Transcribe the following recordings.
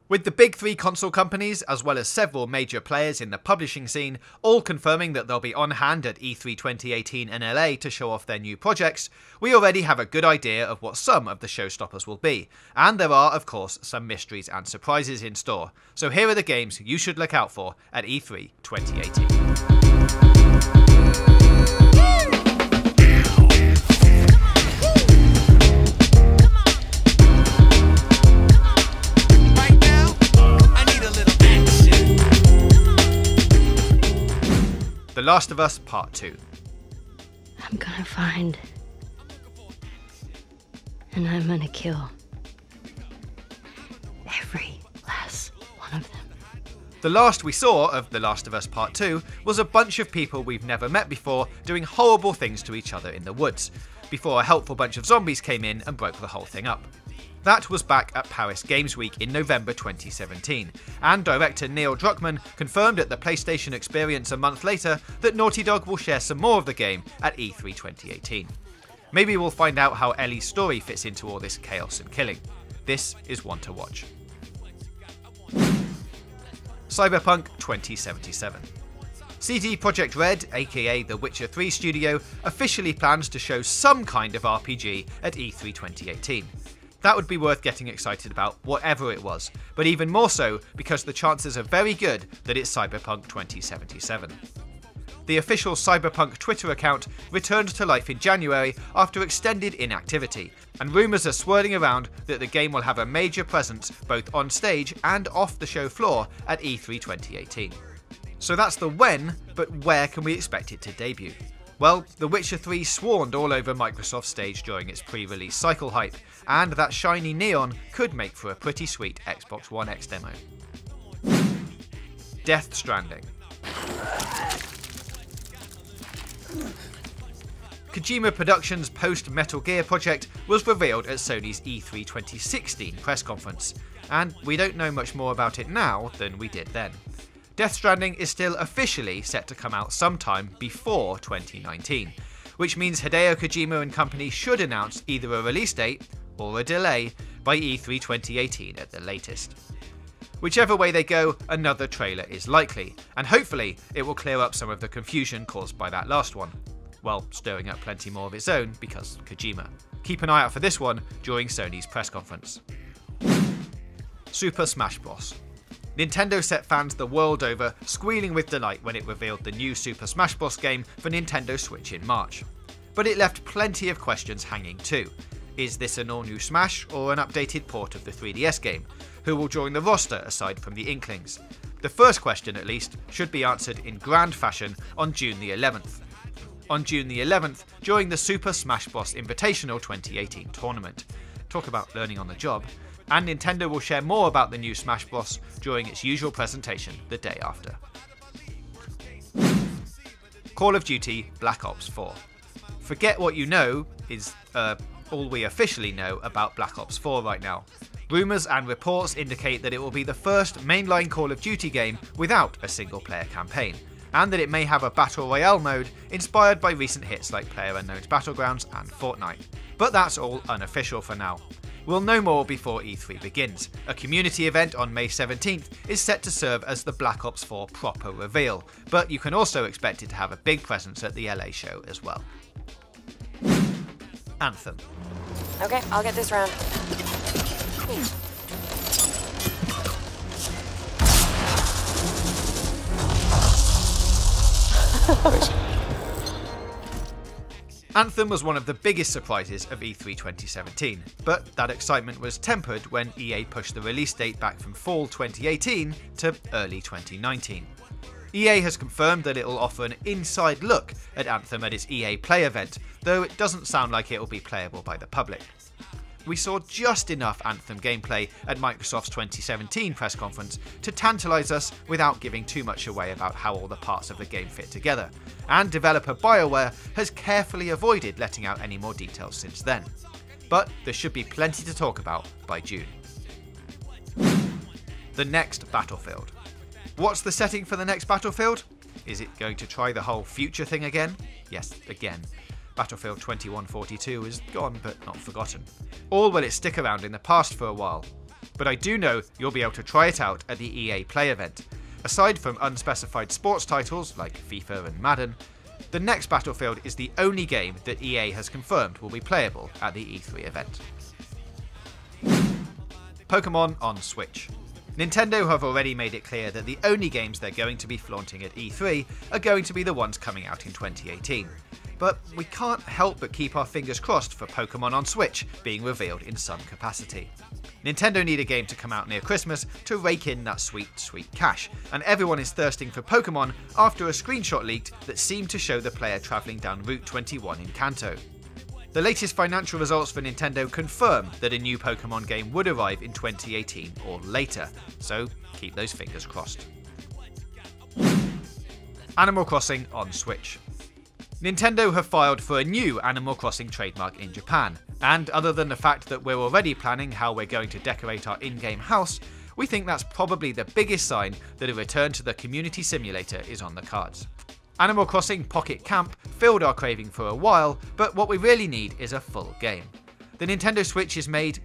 With the big three console companies, as well as several major players in the publishing scene, all confirming that they'll be on hand at E3 2018 in LA to show off their new projects, we already have a good idea of what some of the showstoppers will be, and there are, of course, some mysteries and surprises in store. So here are the games you should look out for at E3 2018. The Last of Us Part 2. I'm gonna find, and I'm gonna kill every last one of them. The last we saw of The Last of Us Part 2 was a bunch of people we've never met before doing horrible things to each other in the woods, before a helpful bunch of zombies came in and broke the whole thing up. That was back at Paris Games Week in November 2017, and director Neil Druckmann confirmed at the PlayStation Experience a month later that Naughty Dog will share some more of the game at E3 2018. Maybe we'll find out how Ellie's story fits into all this chaos and killing. This is one to watch. Cyberpunk 2077. CD Projekt Red, aka the Witcher 3 studio, officially plans to show some kind of RPG at E3 2018. That would be worth getting excited about, whatever it was, but even more so because the chances are very good that it's Cyberpunk 2077. The official Cyberpunk Twitter account returned to life in January after extended inactivity, and rumours are swirling around that the game will have a major presence both on stage and off the show floor at E3 2018. So that's the when, but where can we expect it to debut? Well, The Witcher 3 swarmed all over Microsoft's stage during its pre-release cycle hype, and that shiny neon could make for a pretty sweet Xbox One X demo. Death Stranding. Kojima Productions' post-Metal Gear project was revealed at Sony's E3 2016 press conference, and we don't know much more about it now than we did then. Death Stranding is still officially set to come out sometime before 2019, which means Hideo Kojima and company should announce either a release date or a delay by E3 2018 at the latest. Whichever way they go, another trailer is likely, and hopefully it will clear up some of the confusion caused by that last one, while stirring up plenty more of its own because Kojima. Keep an eye out for this one during Sony's press conference. Super Smash Bros. Nintendo set fans the world over squealing with delight when it revealed the new Super Smash Bros. Game for Nintendo Switch in March. But it left plenty of questions hanging too. Is this an all-new Smash or an updated port of the 3DS game? Who will join the roster aside from the Inklings? The first question, at least, should be answered in grand fashion on June the 11th. On June the 11th, during the Super Smash Bros. Invitational 2018 tournament. Talk about learning on the job. And Nintendo will share more about the new Smash Bros. During its usual presentation the day after. Call of Duty Black Ops 4. Forget what you know is all we officially know about Black Ops 4 right now. Rumours and reports indicate that it will be the first mainline Call of Duty game without a single-player campaign, and that it may have a Battle Royale mode inspired by recent hits like PlayerUnknown's Battlegrounds and Fortnite. But that's all unofficial for now. We'll know more before E3 begins. A community event on May 17th is set to serve as the Black Ops 4 proper reveal, but you can also expect it to have a big presence at the LA show as well. Anthem. Okay, I'll get this round. Anthem was one of the biggest surprises of E3 2017, but that excitement was tempered when EA pushed the release date back from fall 2018 to early 2019. EA has confirmed that it will offer an inside look at Anthem at its EA Play event, though it doesn't sound like it will be playable by the public. We saw just enough Anthem gameplay at Microsoft's 2017 press conference to tantalise us without giving too much away about how all the parts of the game fit together, and developer BioWare has carefully avoided letting out any more details since then. But there should be plenty to talk about by June. The next Battlefield. What's the setting for the next Battlefield? Is it going to try the whole future thing again? Yes, again. Battlefield 2142 is gone but not forgotten. Or will it stick around in the past for a while? but I do know you'll be able to try it out at the EA Play event. Aside from unspecified sports titles like FIFA and Madden, the next Battlefield is the only game that EA has confirmed will be playable at the E3 event. Pokemon on Switch. Nintendo have already made it clear that the only games they're going to be flaunting at E3 are going to be the ones coming out in 2018. But we can't help but keep our fingers crossed for Pokemon on Switch being revealed in some capacity. Nintendo need a game to come out near Christmas to rake in that sweet, sweet cash, and everyone is thirsting for Pokemon after a screenshot leaked that seemed to show the player travelling down Route 21 in Kanto. The latest financial results for Nintendo confirm that a new Pokemon game would arrive in 2018 or later, so keep those fingers crossed. Animal Crossing on Switch. Nintendo have filed for a new Animal Crossing trademark in Japan, and other than the fact that we're already planning how we're going to decorate our in-game house, we think that's probably the biggest sign that a return to the community simulator is on the cards. Animal Crossing Pocket Camp filled our craving for a while, but what we really need is a full game. The Nintendo Switch is made,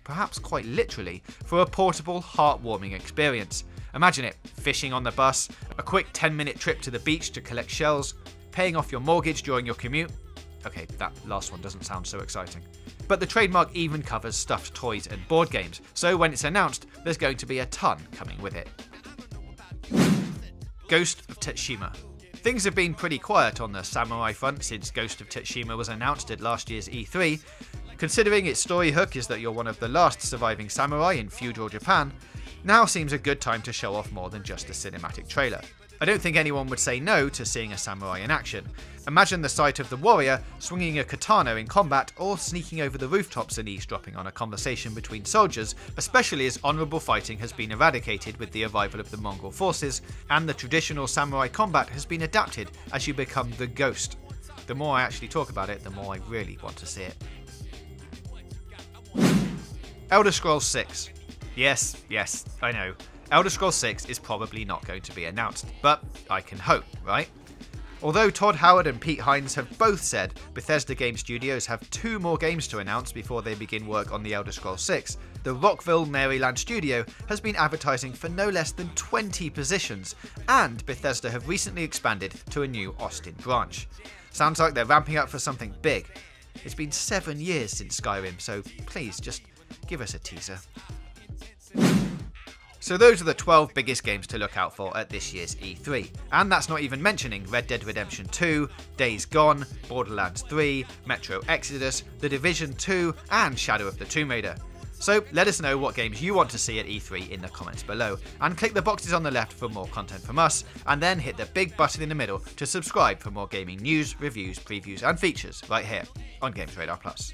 perhaps quite literally, for a portable, heartwarming experience. Imagine it, fishing on the bus, a quick 10-minute trip to the beach to collect shells, paying off your mortgage during your commute. Okay, that last one doesn't sound so exciting. But the trademark even covers stuffed toys and board games, so when it's announced, there's going to be a ton coming with it. Ghost of Toshima. Things have been pretty quiet on the samurai front since Ghost of Toshima was announced at last year's E3. Considering its story hook is that you're one of the last surviving samurai in feudal Japan, now seems a good time to show off more than just a cinematic trailer. I don't think anyone would say no to seeing a samurai in action. Imagine the sight of the warrior swinging a katana in combat or sneaking over the rooftops and eavesdropping on a conversation between soldiers, especially as honourable fighting has been eradicated with the arrival of the Mongol forces, and the traditional samurai combat has been adapted as you become the ghost. The more I actually talk about it, the more I really want to see it. Elder Scrolls 6. Yes, I know. Elder Scrolls 6 is probably not going to be announced, but I can hope, right? Although Todd Howard and Pete Hines have both said Bethesda Game Studios have 2 more games to announce before they begin work on the Elder Scrolls 6, the Rockville, Maryland studio has been advertising for no less than 20 positions, and Bethesda have recently expanded to a new Austin branch. Sounds like they're ramping up for something big. It's been 7 years since Skyrim, so please just give us a teaser. So those are the 12 biggest games to look out for at this year's E3. And that's not even mentioning Red Dead Redemption 2, Days Gone, Borderlands 3, Metro Exodus, The Division 2, and Shadow of the Tomb Raider. So let us know what games you want to see at E3 in the comments below, and click the boxes on the left for more content from us, and then hit the big button in the middle to subscribe for more gaming news, reviews, previews, and features right here on Games Radar Plus.